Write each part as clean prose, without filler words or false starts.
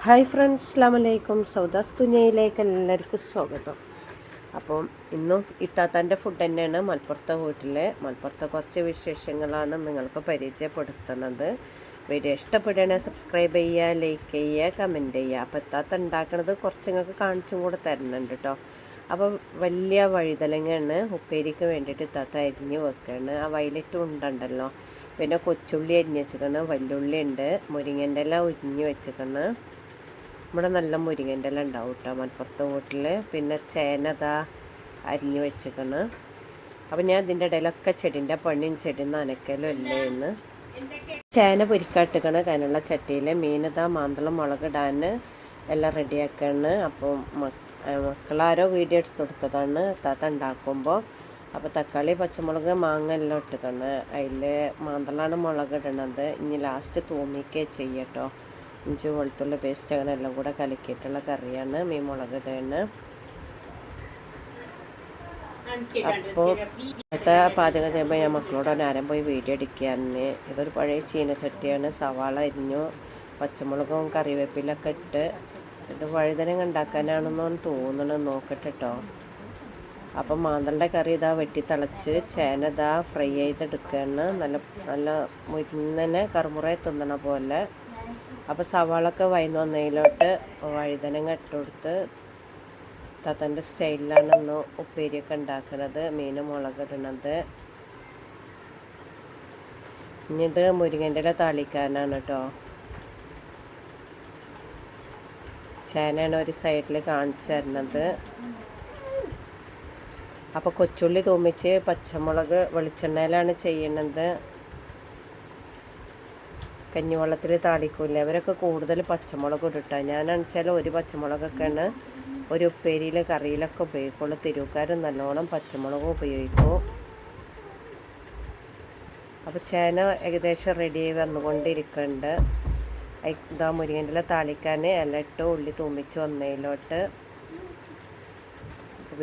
Hi friends, അസ്സലാമു അലൈക്കും. സൗദാസ് ദുനിയയിലേക്ക് എല്ലാവർക്കും സ്വാഗതം. അപ്പം ഇന്നും ഇത്താത്താൻ്റെ ഫുഡ് തന്നെയാണ് മലപ്പുറത്തെ വീട്ടിലെ. മലപ്പുറത്തെ കുറച്ച് വിശേഷങ്ങളാണ് നിങ്ങൾക്ക് പരിചയപ്പെടുത്തുന്നത്. വീഡിയോ ഇഷ്ടപ്പെടുകയാണെങ്കിൽ സബ്സ്ക്രൈബ് ചെയ്യുക, ലൈക്ക് ചെയ്യുക, കമൻറ്റ് ചെയ്യുക. അപ്പോൾ ഇത്താത്ത ഉണ്ടാക്കുന്നത് കുറച്ച് നിങ്ങൾക്ക് കാണിച്ചും കൂടെ തരുന്നുണ്ട് കേട്ടോ. അപ്പോൾ വലിയ വഴുതലങ്ങയാണ് ഉപ്പേരിക്ക് വേണ്ടിയിട്ട് ഇത്താത്ത അരിഞ്ഞ് വെക്കുകയാണ്. ആ വയലറ്റ് ഉണ്ടല്ലോ, പിന്നെ കൊച്ചുള്ളി അരിഞ്ഞ് വെച്ചിട്ടാണ്, വല്ലുള്ളി ഉണ്ട്, മുരിങ്ങൻ്റെ ഇല ഉരിഞ്ഞ് വെച്ചിട്ടാണ്. ഇവിടെ നല്ല മുരിങ്ങൻ്റെ ഇല ഉണ്ടാവും കേട്ടോ മലപ്പുറത്തെ വീട്ടിൽ. പിന്നെ ചേനതാ അരിഞ്ഞ് വെച്ചിരിക്കണം. അപ്പം ഞാൻ ഇതിൻ്റെ ഇടയിലൊക്കെ ചെടിൻ്റെ പണിയും ചെടി നനയ്ക്കലും അല്ലേ എന്ന്. ചേന പൊരിക്കാട്ടിക്കണ കനുള്ള ചട്ടിയിൽ മീനിതാ മാന്തളം മുളകിടാൻ എല്ലാം റെഡിയാക്കാണ്. അപ്പം മക്കളാരോ വീഡിയോ എടുത്ത് കൊടുത്തതാണ് താത്ത ഉണ്ടാക്കുമ്പോൾ. അപ്പോൾ തക്കാളി, പച്ചമുളക്, മാങ്ങ എല്ലാം ഇട്ടിക്കണം. അതിൽ മാന്തളാണ് മുളകിടണത്. ഇനി ലാസ്റ്റ് തൂമിക്കുക ചെയ്യട്ടോ. ഇഞ്ചി വെളുത്തുള്ളി പേസ്റ്റ് അങ്ങനെ എല്ലാം കൂടെ കലക്കിയിട്ടുള്ള കറിയാണ്. മീൻ മുളകിടയാണ്. അപ്പോൾ അടുത്ത പാചകം ചെയ്യുമ്പോൾ ഞാൻ മക്കളോട് ആരും പോയി വീഡിയോ എടുക്കുകയായിരുന്നു. ഇതൊരു പഴയ ചീനച്ചട്ടിയാണ്. സവാള അരിഞ്ഞു, പച്ചമുളകും കറിവേപ്പിലൊക്കെ ഇട്ട്. ഇത് വഴുതനങ്ങ ഉണ്ടാക്കാനാണെന്നാണ് തോന്നണം, നോക്കട്ടെ കേട്ടോ. അപ്പം മാന്തളുടെ കറി ഇതാ വെട്ടി തിളച്ച് ചേന ഇതാ ഫ്രൈ ചെയ്തെടുക്കുകയാണ്. നല്ല നല്ല മുരിങ്ങനെ കറുമുറയെ തിന്നണ പോലെ. അപ്പോൾ സവാളൊക്കെ വയന്ന് വന്നതിലോട്ട് വഴുതനങ്ങ ഇട്ട് കൊടുത്ത് താത്തൻ്റെ സ്റ്റൈലിലാണ് ഇന്ന് ഉപ്പേരിയൊക്കെ ഉണ്ടാക്കുന്നത്. മീൻ മുളകിടണത്. ഇനി ഇത് മുരിങ്ങൻ്റെ ഇല താളിക്കാനാണ് കേട്ടോ. ചേനയാണ് ഒരു സൈഡിൽ കാണിച്ചു തരുന്നത്. അപ്പോൾ കൊച്ചുള്ളി തൂമിച്ച് പച്ചമുളക് വെളിച്ചെണ്ണയിലാണ് ചെയ്യുന്നത്. കഞ്ഞിവെള്ളത്തിൽ താളിക്കൂല്ലേ, അവരൊക്കെ കൂടുതൽ പച്ചമുളക് ഇട്ടിട്ടാ. ഞാനാണെച്ചാൽ ഒരു പച്ചമുളകൊക്കെയാണ് ഒരു ഉപ്പേരിയിൽ കറിയിലൊക്കെ ഉപയോഗിക്കുള്ളൂ. തിരുവക്കാരും നല്ലോണം പച്ചമുളകും ഉപയോഗിക്കും. അപ്പോൾ ചേന ഏകദേശം റെഡിയായി വന്നുകൊണ്ടിരിക്കുന്നുണ്ട്. ഇതാ മുരിങ്ങൻ്റെ ഇല താളിക്കാൻ ഇല ഇട്ട് ഉള്ളി തൂമിച്ച് വന്നതിലോട്ട്.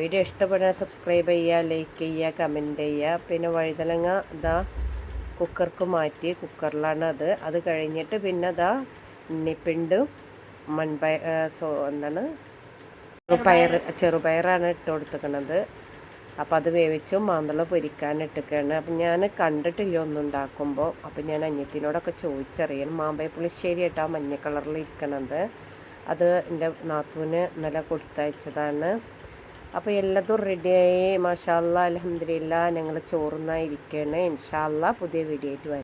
വീഡിയോ ഇഷ്ടപ്പെടാൻ സബ്സ്ക്രൈബ് ചെയ്യുക, ലൈക്ക് ചെയ്യുക, കമൻറ്റ് ചെയ്യുക. പിന്നെ വഴുതനങ്ങ ഇതാ കുക്കർക്ക് മാറ്റി, കുക്കറിലാണ് അത് കഴിഞ്ഞിട്ട് പിന്നെ അതാ ഉണ്ണിപ്പിണ്ടും എന്താണ് ചെറുപയറാണ് ഇട്ട് കൊടുത്തിരിക്കുന്നത്. അപ്പം അത് വേവിച്ചു മാന്തള പൊരിക്കാൻ ഇട്ടിരിക്കുകയാണ്. അപ്പം ഞാൻ കണ്ടിട്ടില്ല ഒന്നും ഉണ്ടാക്കുമ്പോൾ. അപ്പം ഞാൻ അനിയത്തിനോടൊക്കെ ചോദിച്ചറിയണം. മാമ്പഴ പുളിശ്ശേരി ആയിട്ടാ മഞ്ഞ കളറിൽ ഇരിക്കണത്. അത് എൻ്റെ നാത്തൂന് ഇന്നലെ കൊടുത്തയച്ചതാണ്. അപ്പോൾ എല്ലാതും റെഡിയായി. മാഷാ അല്ലാഹ്, അൽഹംദുലില്ലാഹ്. ഞങ്ങൾ ചോറുന്നായിരിക്കുകയാണ്. ഇൻഷാ അല്ലാഹ് പുതിയ വീഡിയോ ആയിട്ട് വരാം.